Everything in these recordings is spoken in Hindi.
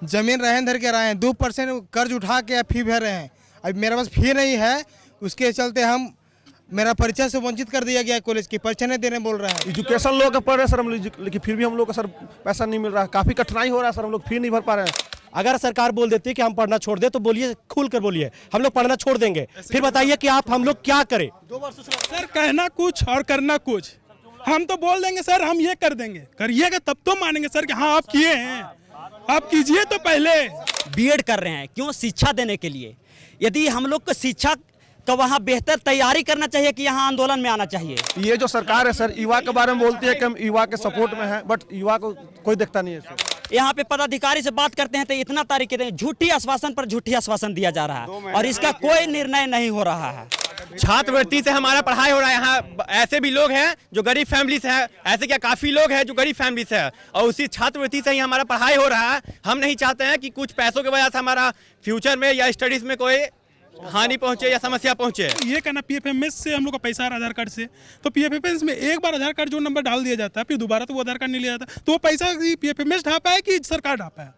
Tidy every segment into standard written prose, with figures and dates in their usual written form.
जमीन रहन धर के रहे हैं, 2% कर्ज उठा के फी भर रहे हैं। अब मेरे पास फी नहीं है, उसके चलते मेरा परिचय से वंचित कर दिया गया। कॉलेज की परिचय नहीं देने बोल रहा है। एजुकेशन लोग का पढ़ रहे सर हम लोग, लेकिन फिर भी हम लोग का सर पैसा नहीं मिल रहा है, काफ़ी कठिनाई हो रहा है सर, हम लोग फी नहीं भर पा रहे हैं। अगर सरकार बोल देती है कि हम पढ़ना छोड़ दे तो बोलिए, खुल कर बोलिए, हम लोग पढ़ना छोड़ देंगे। फिर बताइए कि हम लोग क्या करें। सर कहना कुछ और करना कुछ। हम तो बोल देंगे सर हम ये कर देंगे, करिएगा तब तो मानेंगे सर कि हाँ आप किए हैं, आप कीजिए तो पहले। बीएड कर रहे हैं क्यों? शिक्षा देने के लिए। यदि हम लोग को शिक्षा का वहाँ बेहतर तैयारी करना चाहिए कि यहाँ आंदोलन में आना चाहिए। ये जो सरकार है सर युवा के बारे में बोलती है कि हम युवा के सपोर्ट में हैं, बट युवा को कोई देखता नहीं है सर। यहाँ पे पदाधिकारी से बात करते हैं तो इतना तारीख देते हैं, झूठी आश्वासन पर झूठी आश्वासन दिया जा रहा है और इसका कोई निर्णय नहीं हो रहा है। छात्रवृत्ति से हमारा पढ़ाई हो रहा है। यहाँ ऐसे भी लोग हैं जो गरीब फैमिली से हैं, ऐसे क्या काफ़ी लोग हैं जो गरीब फैमिली से हैं, और उसी छात्रवृत्ति से ही हमारा पढ़ाई हो रहा है। हम नहीं चाहते हैं कि कुछ पैसों की वजह से हमारा फ्यूचर में या स्टडीज़ में कोई हानि पहुंचे या समस्या पहुंचे। ये कहना पीएफएमएस से हम लोग का पैसा आ रहा है आधार कार्ड से, तो पीएफएमएस में एक बार आधार कार्ड जो नंबर डाल दिया जाता है फिर दोबारा तो वो आधार कार्ड नहीं लिया जाता, तो वो पैसा पीएफएमएस ढापा है कि सरकार ढापा है?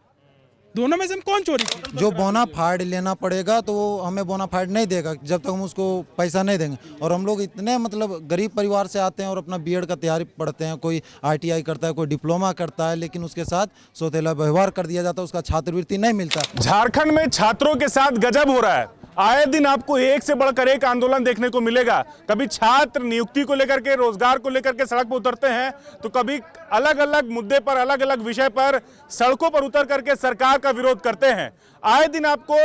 दोनों में से हम कौन चोरी की? जो बोनाफाइड लेना पड़ेगा तो वो हमें बोनाफाइड नहीं देगा जब तक हम उसको पैसा नहीं देंगे। और हम लोग इतने मतलब गरीब परिवार से आते हैं और अपना बीएड का तैयारी पढ़ते हैं, कोई आईटीआई करता है, कोई डिप्लोमा करता है, लेकिन उसके साथ सौतेला व्यवहार कर दिया जाता है, उसका छात्रवृत्ति नहीं मिलता। झारखंड में छात्रों के साथ गजब हो रहा है। आए दिन आपको एक से बढ़कर एक आंदोलन देखने को मिलेगा। कभी छात्र नियुक्ति को लेकर के, रोजगार को लेकर के सड़क पर उतरते हैं, तो कभी अलग अलग मुद्दे पर, अलग अलग विषय पर सड़कों पर उतर करके सरकार का विरोध करते हैं। आए दिन आपको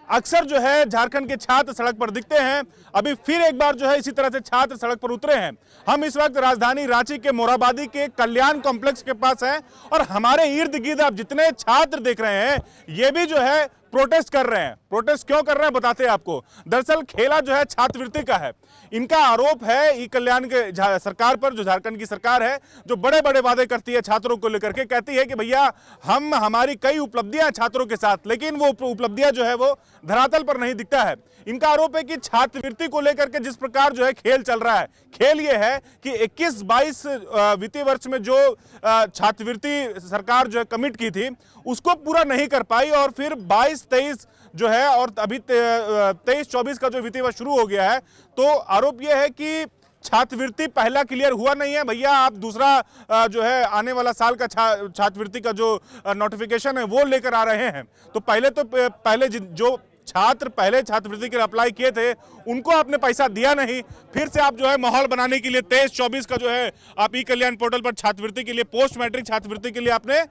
अक्सर जो है झारखंड के छात्र सड़क पर दिखते हैं। अभी फिर एक बार जो है इसी तरह से छात्र सड़क पर उतरे हैं। हम इस वक्त राजधानी रांची के मोराबादी के कल्याण कॉम्प्लेक्स के पास हैं और हमारे इर्द गिर्द आप जितने छात्र देख रहे हैं ये भी जो है प्रोटेस्ट कर रहे हैं। प्रोटेस्ट क्यों कर रहे हैं बताते हैं आपको। दरअसल खेला जो है छात्रवृत्ति का है। इनका आरोप है ई कल्याण के सरकार पर, जो झारखंड की सरकार है, जो बड़े बड़े वादे करती है छात्रों को लेकर के, कहती है कि भैया हमारी कई उपलब्धियां छात्रों के साथ, लेकिन वो उपलब्धियां जो है वो धरातल पर नहीं दिखता है। इनका आरोप है कि छात्रवृत्ति को लेकर के जिस प्रकार जो है खेल चल रहा है, खेल ये है कि 21-22 वित्तीय वर्ष में जो छात्रवृत्ति सरकार जो है कमिट की थी उसको पूरा नहीं कर पाई, और फिर 22-23 जो है और अभी 23-24 का जो वित्तीय वर्ष शुरू हो गया है, तो आरोप यह है कि छात्रवृत्ति पहला क्लियर हुआ नहीं है। भैया आप दूसरा जो है आने वाला साल का छात्रवृत्ति का जो नोटिफिकेशन है वो लेकर आ रहे हैं। तो पहले जो छात्र पहले छात्रवृत्ति के लिए अप्लाई किए थे उनको आपने पैसा दिया नहीं, फिर से आप जो है माहौल बनाने के लिए 23-24 का जो है आप ई कल्याण पोर्टल पर छात्रवृत्ति के लिए, पोस्ट मैट्रिक छात्रवृत्ति के लिए आपने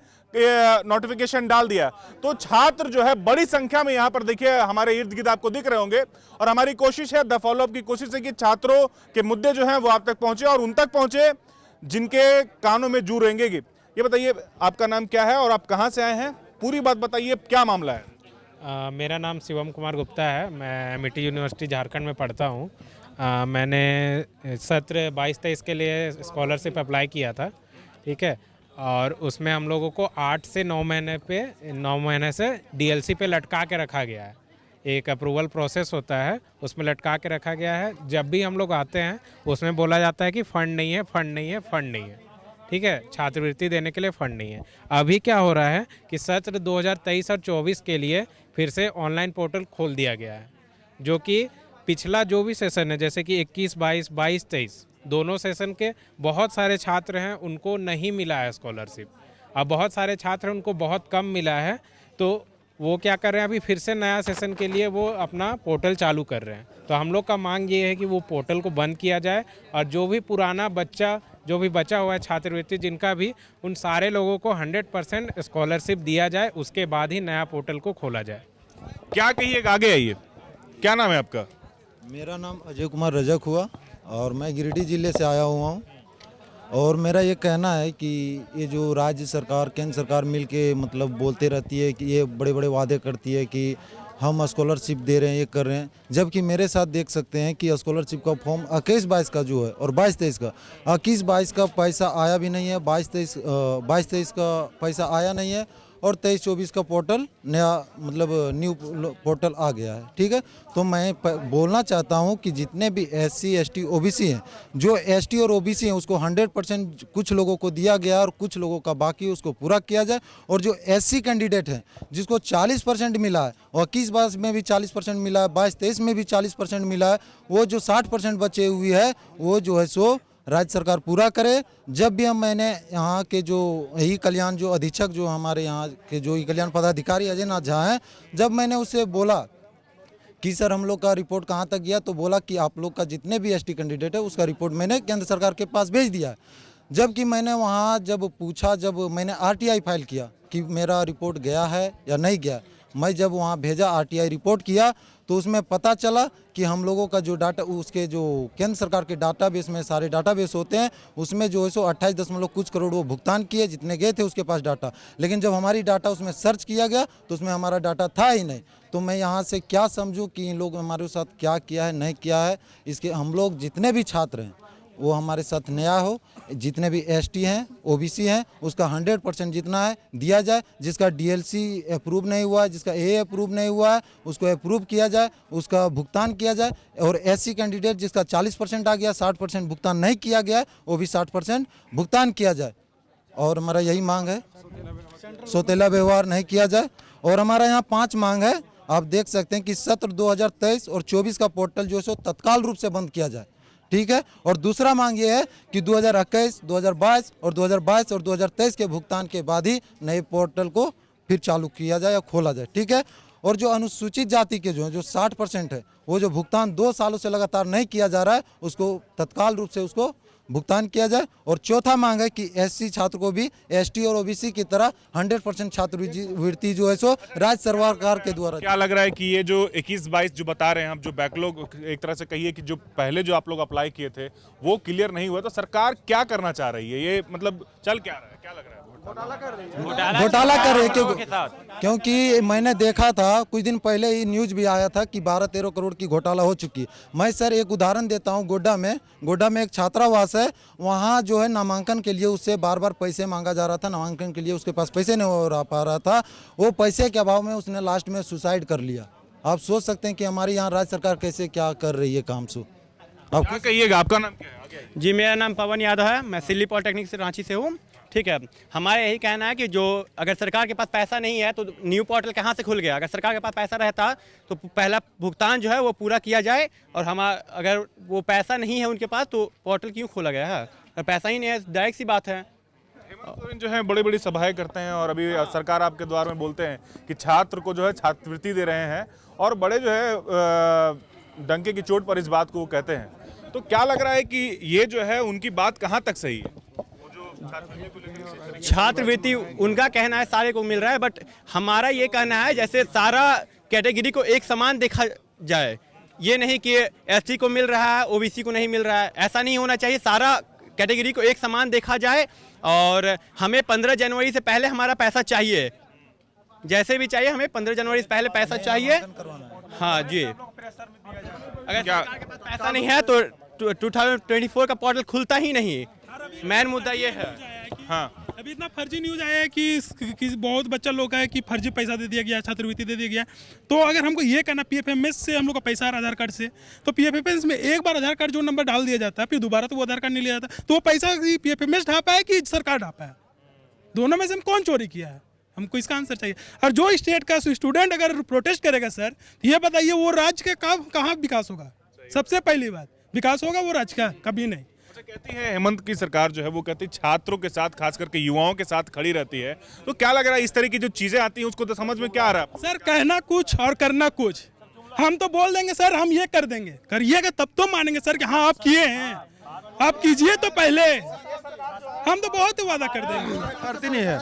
नोटिफिकेशन डाल दिया। तो छात्र जो है बड़ी संख्या में यहाँ पर देखिए हमारे इर्द गिर्द आपको दिख रहे होंगे, और हमारी कोशिश है, द फॉलोअप की कोशिश है कि छात्रों के मुद्दे जो हैं वो आप तक पहुंचे और उन तक पहुंचे जिनके कानों में जू रेंगेगी। ये बताइए आपका नाम क्या है और आप कहाँ से आए हैं, पूरी बात बताइए, क्या मामला है? मेरा नाम शिवम कुमार गुप्ता है। मैं एमिटी यूनिवर्सिटी झारखंड में पढ़ता हूँ। मैंने सत्र 22-23 के लिए स्कॉलरशिप अप्लाई किया था, ठीक है, और उसमें हम लोगों को 8 से 9 महीने से डीएलसी पे लटका के रखा गया है। एक अप्रूवल प्रोसेस होता है, उसमें लटका के रखा गया है। जब भी हम लोग आते हैं उसमें बोला जाता है कि फ़ंड नहीं है, फ़ंड नहीं है, फ़ंड नहीं है, ठीक है, छात्रवृत्ति देने के लिए फ़ंड नहीं है। अभी क्या हो रहा है कि सत्र 2023 और 24 के लिए फिर से ऑनलाइन पोर्टल खोल दिया गया है, जो कि पिछला जो भी सेशन है, जैसे कि 21-22, 22-23 दोनों सेशन के बहुत सारे छात्र हैं उनको नहीं मिला है स्कॉलरशिप। अब बहुत सारे छात्र उनको बहुत कम मिला है, तो वो क्या कर रहे हैं, अभी फिर से नया सेशन के लिए वो अपना पोर्टल चालू कर रहे हैं। तो हम लोग का मांग ये है कि वो पोर्टल को बंद किया जाए और जो भी पुराना जो भी बचा हुआ है छात्रवृत्ति जिनका भी, उन सारे लोगों को 100% स्कॉलरशिप दिया जाए, उसके बाद ही नया पोर्टल को खोला जाए। क्या कहिएगा, आगे आइए। क्या नाम है आपका? मेरा नाम अजय कुमार रजक हुआ और मैं गिरिडीह जिले से आया हुआ हूँ। और मेरा ये कहना है कि ये जो राज्य सरकार केंद्र सरकार मिलके मतलब बोलते रहती है कि ये बड़े बड़े वादे करती है कि हम स्कॉलरशिप दे रहे हैं, ये कर रहे हैं, जबकि मेरे साथ देख सकते हैं कि स्कॉलरशिप का फॉर्म 21-22 का जो है और 22-23 का, 21-22 का पैसा आया भी नहीं है, 22-23 का पैसा आया नहीं है, और 23-24 का पोर्टल नया मतलब न्यू पोर्टल आ गया है। ठीक है, तो मैं बोलना चाहता हूं कि जितने भी SC ST OBC हैं, जो ST और OBC हैं उसको 100% कुछ लोगों को दिया गया और कुछ लोगों का बाकी उसको पूरा किया जाए। और जो SC कैंडिडेट हैं जिसको 40% मिला है और 21-22 में भी 40% मिला है, 22-23 में भी 40% मिला है, वो जो 60% बचे हुई है वो जो है सो राज्य सरकार पूरा करे। जब भी मैंने यहाँ के जो ई कल्याण जो अधीक्षक जो हमारे यहाँ के जो ई कल्याण पदाधिकारी अजय नाथ झा हैं, जब मैंने उससे बोला कि सर हम लोग का रिपोर्ट कहाँ तक गया, तो बोला कि आप लोग का जितने भी ST कैंडिडेट है उसका रिपोर्ट मैंने केंद्र सरकार के पास भेज दिया है। जबकि मैंने वहाँ जब पूछा, जब मैंने RTI फाइल किया कि मेरा रिपोर्ट गया है या नहीं गया, मैं जब वहाँ भेजा RTI रिपोर्ट किया तो उसमें पता चला कि हम लोगों का जो डाटा उसके जो केंद्र सरकार के डाटाबेस में सारे डाटाबेस होते हैं उसमें जो है सो 28 कुछ करोड़ वो भुगतान किए जितने गए थे उसके पास डाटा। लेकिन जब हमारी डाटा उसमें सर्च किया गया तो उसमें हमारा डाटा था ही नहीं। तो मैं यहाँ से क्या समझूँ कि इन लोग हमारे साथ क्या किया है नहीं किया है। इसके हम लोग जितने भी छात्र हैं वो हमारे साथ नया हो, जितने भी ST हैं OBC हैं उसका 100% जितना है दिया जाए। जिसका DLC अप्रूव नहीं हुआ है, जिसका AA अप्रूव नहीं हुआ है उसको अप्रूव किया जाए, उसका भुगतान किया जाए। और SC कैंडिडेट जिसका 40% आ गया, 60% भुगतान नहीं किया गया है, वो भी 60% भुगतान किया जाए। और हमारा यही मांग है, सौतेला व्यवहार नहीं किया जाए। और हमारा यहाँ 5 मांग है, आप देख सकते हैं कि सत्र 2023 और 24 का पोर्टल जो है सो तत्काल रूप से बंद किया जाए। ठीक है, और दूसरा मांग ये है कि 2021, 2022 और 2022 और 2023 के भुगतान के बाद ही नए पोर्टल को फिर चालू किया जाए या खोला जाए। ठीक है, और जो अनुसूचित जाति के जो 60% है वो जो भुगतान 2 सालों से लगातार नहीं किया जा रहा है उसको तत्काल रूप से उसको भुगतान किया जाए। और चौथा मांग है कि SC छात्र को भी ST और OBC की तरह 100% छात्रवृत्ति जो है सो राज्य सरकार के द्वारा। क्या लग रहा है कि ये जो 21-22 जो बता रहे हैं आप, जो बैकलॉग एक तरह से कहिए कि जो पहले जो आप लोग अप्लाई किए थे वो क्लियर नहीं हुआ, तो सरकार क्या करना चाह रही है? ये मतलब चल क्या रहा है, क्या लग रहा है? घोटाला कर रहे हैं, क्योंकि मैंने देखा था कुछ दिन पहले ही न्यूज भी आया था कि 12-13 करोड़ की घोटाला हो चुकी है। मैं सर एक उदाहरण देता हूं, गोड्डा में एक छात्रावास है, वहां जो है नामांकन के लिए उससे बार पैसे मांगा जा रहा था, नामांकन के लिए उसके पास पैसे नहीं हो पा रहा था, वो पैसे के अभाव में उसने लास्ट में सुसाइड कर लिया। आप सोच सकते हैं कि हमारे यहाँ राज्य सरकार कैसे क्या कर रही है काम। सो आप क्या कहिएगा, आपका नाम क्या है? जी, मेरा नाम पवन यादव है, मैं सिल्ली पॉलिटेक्निक से रांची से हूँ। ठीक है, हमारा यही कहना है कि जो अगर सरकार के पास पैसा नहीं है तो न्यू पोर्टल कहाँ से खुल गया? अगर सरकार के पास पैसा रहता तो पहला भुगतान जो है वो पूरा किया जाए। और अगर वो पैसा नहीं है उनके पास तो पोर्टल क्यों खोला गया है? अगर पैसा ही नहीं है, डायरेक्ट सी बात है। हेमंत सोरेन जो है बड़ी सभाएं करते हैं और अभी सरकार आपके द्वार में बोलते हैं कि छात्र को जो है छात्रवृत्ति दे रहे हैं और बड़े जो है डंके की चोट पर इस बात को कहते हैं। तो क्या लग रहा है कि ये जो है उनकी बात कहाँ तक सही है? छात्रवृत्ति उनका कहना है सारे को मिल रहा है, बट हमारा ये कहना है जैसे सारा कैटेगरी को एक समान देखा जाए। ये नहीं कि ST को मिल रहा है OBC को नहीं मिल रहा है, ऐसा नहीं होना चाहिए। सारा कैटेगरी को एक समान देखा जाए और हमें 15 जनवरी से पहले हमारा पैसा चाहिए, जैसे भी चाहिए हमें 15 जनवरी से पहले पैसा चाहिए। हाँ जी, अगर सरकार के पास पैसा नहीं है तो 2024 का पोर्टल खुलता ही नहीं। मेन मुद्दा ये है। हाँ, अभी इतना फर्जी न्यूज आया है कि बहुत बच्चा लोग है कि फर्जी पैसा दे दिया गया, छात्रवृत्ति दे दिया गया। तो अगर हमको ये कहना PFMS से हम लोग का पैसा आ रहा आधार कार्ड से, तो PFMS में एक बार आधार कार्ड जो नंबर डाल दिया जाता है फिर दोबारा तो वो आधार कार्ड नहीं लिया जाता, तो वो पैसा PFMS ढापा है कि सरकार ढापा है? दोनों में से हम कौन चोरी किया है? हमको इसका आंसर चाहिए। और जो स्टेट का स्टूडेंट अगर प्रोटेस्ट करेगा सर, तो ये बताइए वो राज्य का कहाँ विकास होगा? सबसे पहली बात, विकास होगा वो राज्य का? कभी नहीं। कहती है हेमंत की सरकार जो है वो कहती है छात्रों के साथ, खास करके युवाओं के साथ खड़ी रहती है। तो क्या लग रहा है इस तरह की जो चीजें आती हैं उसको तो समझ में क्या आ रहा है? सर कहना कुछ और करना कुछ। हम तो बोल देंगे सर हम ये कर देंगे, करिएगा तब तो मानेंगे सर कि हाँ आप किए हैं, आप कीजिए तो पहले। हम तो बहुत वादा कर देंगे, करती नहीं है।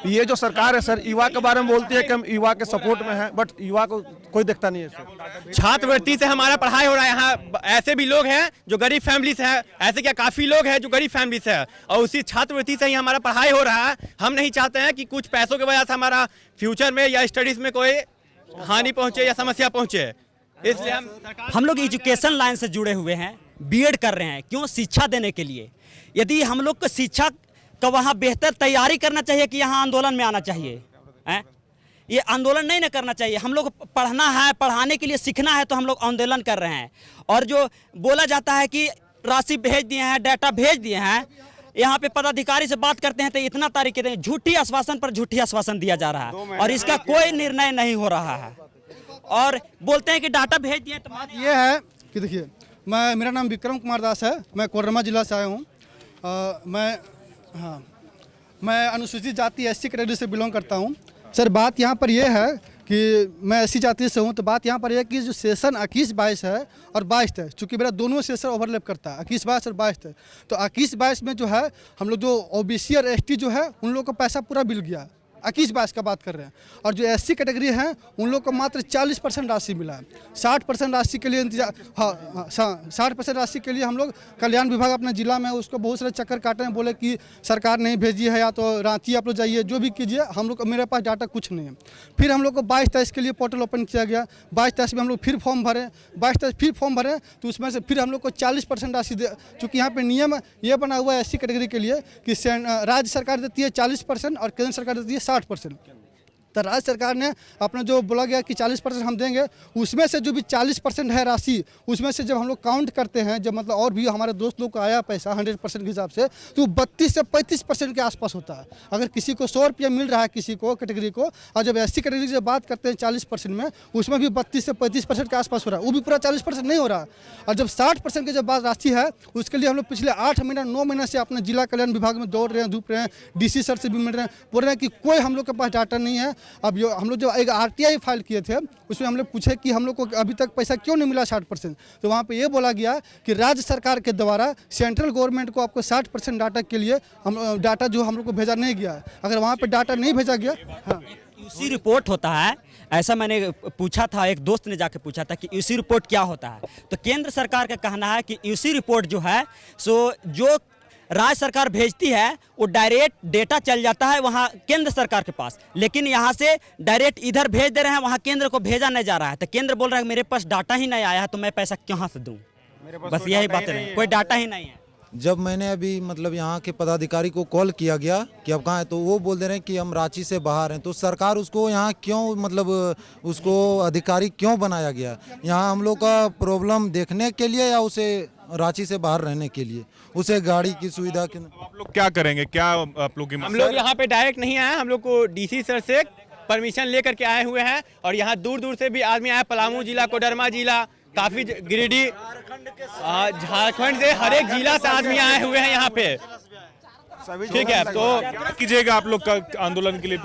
ये जो सरकार है सर युवा के बारे में बोलती है कि हम युवा के सपोर्ट में है, बट युवा को कोई देखता नहीं है सर। छात्रवृत्ति से हमारा पढ़ाई हो रहा है। यहाँ ऐसे भी लोग हैं जो गरीब फैमिली से हैं, ऐसे क्या काफ़ी लोग हैं जो गरीब फैमिली से हैं, और उसी छात्रवृत्ति से ही हमारा पढ़ाई हो रहा है। हम नहीं चाहते हैं कि कुछ पैसों की वजह से हमारा फ्यूचर में या स्टडीज़ में कोई हानि पहुँचे या समस्या पहुँचे, इसलिए हम लोग एजुकेशन लाइन से जुड़े हुए हैं, B.Ed कर रहे हैं। क्यों? शिक्षा देने के लिए। यदि हम लोग को शिक्षा का वहाँ बेहतर तैयारी करना चाहिए कि यहाँ आंदोलन में आना चाहिए। हैं? ये आंदोलन नहीं ना करना चाहिए। हम लोग पढ़ना है, पढ़ाने के लिए सीखना है, तो हम लोग आंदोलन कर रहे हैं। और जो बोला जाता है कि राशि भेज दिए हैं, डाटा भेज दिए हैं, यहाँ पे पदाधिकारी से बात करते हैं तो इतना तारीख देते हैं, झूठी आश्वासन पर झूठी आश्वासन दिया जा रहा है और इसका कोई निर्णय नहीं हो रहा है। और बोलते हैं कि डाटा भेज दिए। तो बात ये है कि देखिए, मेरा नाम विक्रम कुमार दास है, मैं कोडरमा जिला से आया हूँ। मैं अनुसूचित जाति SC कैटेगरी से बिलोंग करता हूँ। सर बात यहाँ पर यह है कि मैं SC जाति से हूँ, तो बात यहाँ पर यह है कि जो सेशन 21-22 है और 22 है, चूँकि मेरा दोनों सेशन ओवरलैप करता है, 21-22 और 22 है, तो 21-22 में जो है हम लोग जो OBC और ST जो है उन लोगों को पैसा पूरा मिल गया। 21-22 का बात कर रहे हैं। और जो SC कैटेगरी हैं उन लोग को मात्र 40% राशि मिला है। 60% राशि के लिए इंतजार, 60% राशि के लिए हम लोग कल्याण विभाग अपने ज़िला में उसको बहुत सारे चक्कर काटे हैं, बोले कि सरकार नहीं भेजी है या तो रांची आप लोग जाइए, जो भी कीजिए, हम लोग मेरे पास डाटा कुछ नहीं है। फिर हम लोग को 22-23 के लिए पोर्टल ओपन किया गया। 22-23 में हम लोग फिर फॉर्म भरें, 22-23 फिर फॉर्म भरें, तो उसमें से फिर हम लोग को 40% राशि दे, चूँकि यहाँ पर नियम ये बना हुआ है SC कैटेगरी के लिए कि राज्य सरकार देती है 40% और केंद्र सरकार देती है 60%। तो राज्य सरकार ने अपना जो बोला गया कि 40% हम देंगे, उसमें से जो भी 40% है राशि, उसमें से जब हम लोग काउंट करते हैं, जब मतलब और भी हमारे दोस्त लोग को आया पैसा 100% के हिसाब से, तो 32 से 35% के आसपास होता है। अगर किसी को 100 रुपया मिल रहा है किसी को कैटेगरी को, और जब SC कैटेगरी से बात करते हैं 40% में, उसमें भी 32 से 35% के आसपास हो रहा है, वो भी पूरा 40% नहीं हो रहा। और जब 60% की जब बात राशि है, उसके लिए हम लोग पिछले 8 महीना 9 महीने से अपने जिला कल्याण विभाग में दौड़ रहे हैं, धूप रहे हैं, DC सर से भी मिल रहे हैं, बोल रहे हैं कि कोई हम लोग के पास डाटा नहीं है। अब जो हम लोग जो एक RTI फाइल किए थे, उसमें हम लोग पूछे कि हम लोग को अभी तक पैसा क्यों नहीं मिला 60%, तो वहाँ पे ये बोला गया कि राज्य सरकार के द्वारा सेंट्रल गवर्नमेंट को आपको 60% डाटा के लिए हम डाटा जो हम लोग को भेजा नहीं गया है। अगर वहाँ पे डाटा नहीं भेजा गया, हाँ, UC रिपोर्ट होता है, ऐसा मैंने पूछा था, एक दोस्त ने जाके पूछा था कि UC रिपोर्ट क्या होता है। तो केंद्र सरकार का कहना है कि UC रिपोर्ट जो है सो जो राज्य सरकार भेजती है वो डायरेक्ट डेटा चल जाता है वहाँ केंद्र सरकार के पास, लेकिन यहाँ से डायरेक्ट इधर भेज दे रहे हैं, वहाँ केंद्र को भेजा नहीं जा रहा है। तो केंद्र बोल रहा है मेरे पास डाटा ही नहीं आया है, तो मैं पैसा कहाँ से दूँ? बस यही बात है, कोई डाटा ही नहीं है। जब मैंने अभी मतलब यहाँ के पदाधिकारी को कॉल किया गया कि अब कहाँ है, तो वो बोल दे रहे हैं कि हम रांची से बाहर हैं। तो सरकार उसको यहाँ क्यों, मतलब उसको अधिकारी क्यों बनाया गया? यहाँ हम लोग का प्रॉब्लम देखने के लिए या उसे रांची से बाहर रहने के लिए, उसे गाड़ी की सुविधा के? आप लोग क्या करेंगे, क्या आप लोग? हम लोग यहाँ पे डायरेक्ट नहीं आए, हम लोग को DC सर से परमिशन लेकर के आए हुए हैं। और यहाँ दूर दूर से भी आदमी आए, पलामू जिला, कोडरमा जिला, काफी गिरिडीह, झारखंड से हर एक जिला से आदमी आए हुए हैं यहाँ पे। ठीक है, तो क्या कीजिएगा आप लोग का आंदोलन के लिए?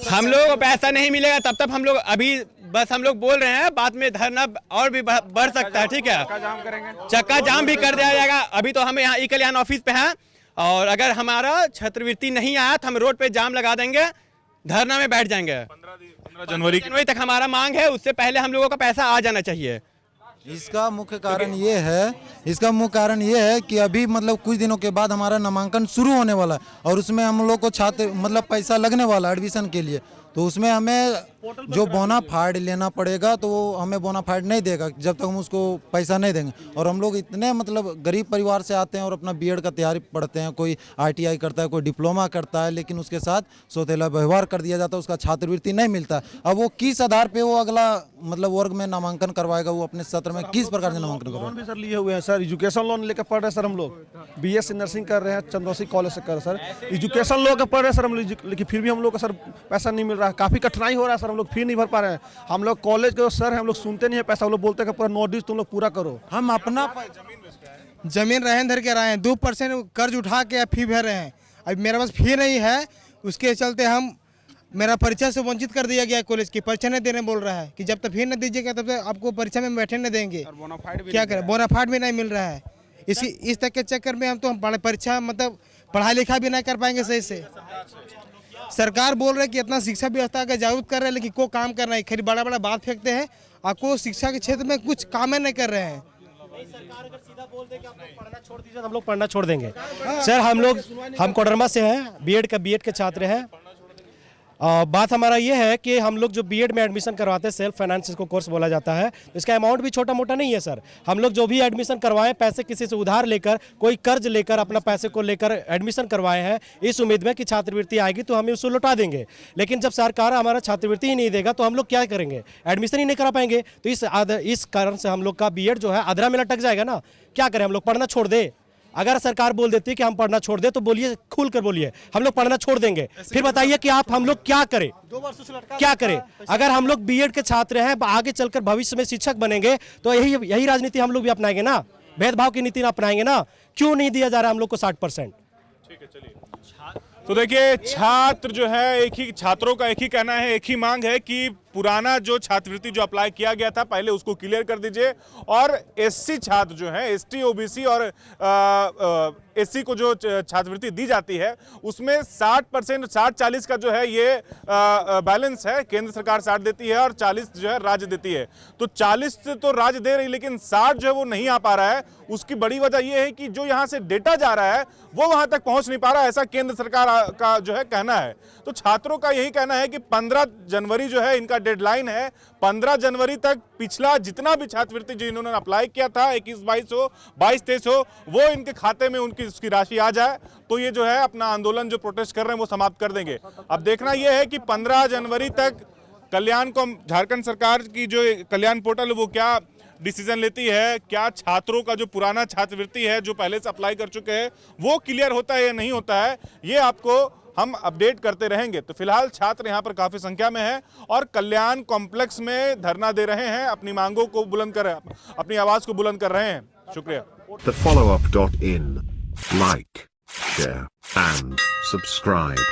हम लोग को पैसा नहीं मिलेगा तब तक हम लोग अभी बस हम लोग बोल रहे हैं, बाद में धरना और भी बढ़ सकता है। ठीक है, चक्का जाम भी कर दिया जाएगा। अभी तो हम यहाँ कल्याण ऑफिस पे हैं, और अगर हमारा छात्रवृत्ति नहीं आया तो हम रोड पे जाम लगा देंगे, धरना में बैठ जाएंगे। 15 जनवरी तक हमारा मांग है, उससे पहले हम लोगों का पैसा आ जाना चाहिए। इसका मुख्य कारण ये है कि अभी मतलब कुछ दिनों के बाद हमारा नामांकन शुरू होने वाला है, और उसमें हम लोग को छात्र मतलब पैसा लगने वाला है एडमिशन के लिए। तो उसमें हमें जो बोनाफाइड लेना पड़ेगा, तो वो हमें बोनाफाइड नहीं देगा जब तक हम उसको पैसा नहीं देंगे। और हम लोग इतने मतलब गरीब परिवार से आते हैं और अपना B.Ed का तैयारी पढ़ते हैं, कोई ITI करता है, कोई डिप्लोमा करता है, लेकिन उसके साथ सौतेला व्यवहार कर दिया जाता है, उसका छात्रवृत्ति नहीं मिलता। अब वो किस आधार पे वो अगला मतलब वर्ग में नामांकन करवाएगा, वो अपने सत्र में किस प्रकार से नामांकन करवाएगा? लोन भी सर लिए हुए हैं सर, एजुकेशन लोन लेकर पढ़ रहे हैं सर। हम लोग BSc नर्सिंग कर रहे हैं, चंदौसी कॉलेज से कर रहे हैं सर, एजुकेशन लोन पढ़ रहे हैं सर हम लोग, लेकिन फिर भी हम लोग को सर पैसा नहीं मिल रहा है, काफ़ी कठिनाई हो रहा है सर, हम लोग फी नहीं भर पा रहे हैं। हम लोग कॉलेज के सर हैं, हम लोग सुनते नहीं है पैसा, हम लोग बोलते हैं पूरा नोटिस तुम लोग पूरा करो। हम अपना जमीन रहन धर के रहे हैं, 2% कर्ज उठा के फी भर रहे हैं। अब मेरे पास फी नहीं है, उसके चलते मेरा परीक्षा से वंचित कर दिया गया। कॉलेज की परीक्षा नहीं देने बोल रहा है कि जब तक फी नहीं दीजिएगा तब तक आपको परीक्षा में बैठने नहीं देंगे। क्या करें, बोनाफाइड भी नहीं मिल रहा है। इस तक के चक्कर में हम तो परीक्षा मतलब पढ़ाई लिखा भी नहीं कर पाएंगे सही से। सरकार बोल रहे हैं कि इतना शिक्षा व्यवस्था का जागरूक कर रहे हैं, लेकिन कोई काम कर रहे हैं, खाली बड़ा बड़ा बात फेंकते हैं, आपको शिक्षा के क्षेत्र में कुछ काम नहीं कर रहे हैं। सरकार अगर सीधा बोल दे कि आप लोग पढ़ना छोड़ दीजिए, हम लोग पढ़ना छोड़ देंगे। सर हम कोडरमा से हैं, B.Ed के छात्र हैं। बात हमारा ये है कि हम लोग जो बीएड में एडमिशन करवाते हैं, सेल्फ फाइनेंस इसको कोर्स बोला जाता है, तो इसका अमाउंट भी छोटा मोटा नहीं है सर। हम लोग जो भी एडमिशन करवाएं, पैसे किसी से उधार लेकर, कोई कर्ज लेकर अपना पैसे को लेकर एडमिशन करवाए हैं, इस उम्मीद में कि छात्रवृत्ति आएगी तो हम उसको लौटा देंगे। लेकिन जब सरकार हमारा छात्रवृत्ति ही नहीं देगा तो हम लोग क्या करेंगे, एडमिशन ही नहीं करा पाएंगे। तो इस कारण से हम लोग का बीएड जो है आधा में लटक जाएगा ना। क्या करें, हम लोग पढ़ना छोड़ दे? अगर सरकार बोल देती है कि हम पढ़ना छोड़ दे तो बोलिए, खुल कर बोलिए, हम लोग पढ़ना छोड़ देंगे। फिर बताइए कि हम लोग क्या करें, क्या करें? अगर हम लोग बीएड के छात्र हैं, आगे चलकर भविष्य में शिक्षक बनेंगे तो यही राजनीति हम लोग भी अपनाएंगे ना, भेदभाव की नीति अपनाएंगे ना। क्यों नहीं दिया जा रहा हम लोग को 60%? ठीक है, चलिए। तो देखिए, छात्र जो है, छात्रों का एक ही कहना है, एक ही मांग है कि पुराना जो छात्रवृत्ति जो अप्लाई किया गया था पहले उसको क्लियर कर दीजिए, और एससी छात्र जो हैं, एसटी, ओबीसी और एससी को जो छात्रवृत्ति दी जाती है उसमें 60%, 60-40 का जो है ये बैलेंस है। केंद्र सरकार 60 देती है और 40 जो है राज्य देती है। तो 40 तो राज्य दे रही, लेकिन 60 जो है वो नहीं आ पा रहा है। उसकी बड़ी वजह ये है कि जो यहाँ से डेटा जा रहा है वो वहां तक पहुंच नहीं पा रहा है, ऐसा केंद्र सरकार का जो है कहना है। तो छात्रों का यही कहना है कि 15 जनवरी जो है इनका डेडलाइन है। 15 जनवरी तक पिछला जितना भी छात्रवृत्ति जो इन्होंने अप्लाई किया था, 21-22 हो, 22-23 हो, वो इनके खाते में उसकी राशि आ जाए तो ये जो है अपना आंदोलन जो प्रोटेस्ट कर रहे हैं वो समाप्त कर देंगे। अब देखना यह है कि 15 जनवरी तक कल्याण को, झारखंड सरकार की जो कल्याण पोर्टल वो क्या डिसीजन लेती है, क्या छात्रों का जो पुराना छात्रवृत्ति है जो पहले से अप्लाई कर चुके हैं वो क्लियर होता है या नहीं होता है, ये आपको हम अपडेट करते रहेंगे। तो फिलहाल छात्र यहाँ पर काफी संख्या में हैं और कल्याण कॉम्प्लेक्स में धरना दे रहे हैं, अपनी मांगों को बुलंद कर, अपनी आवाज को बुलंद कर रहे हैं। शुक्रिया। TheFollowUp.in, like, share and subscribe.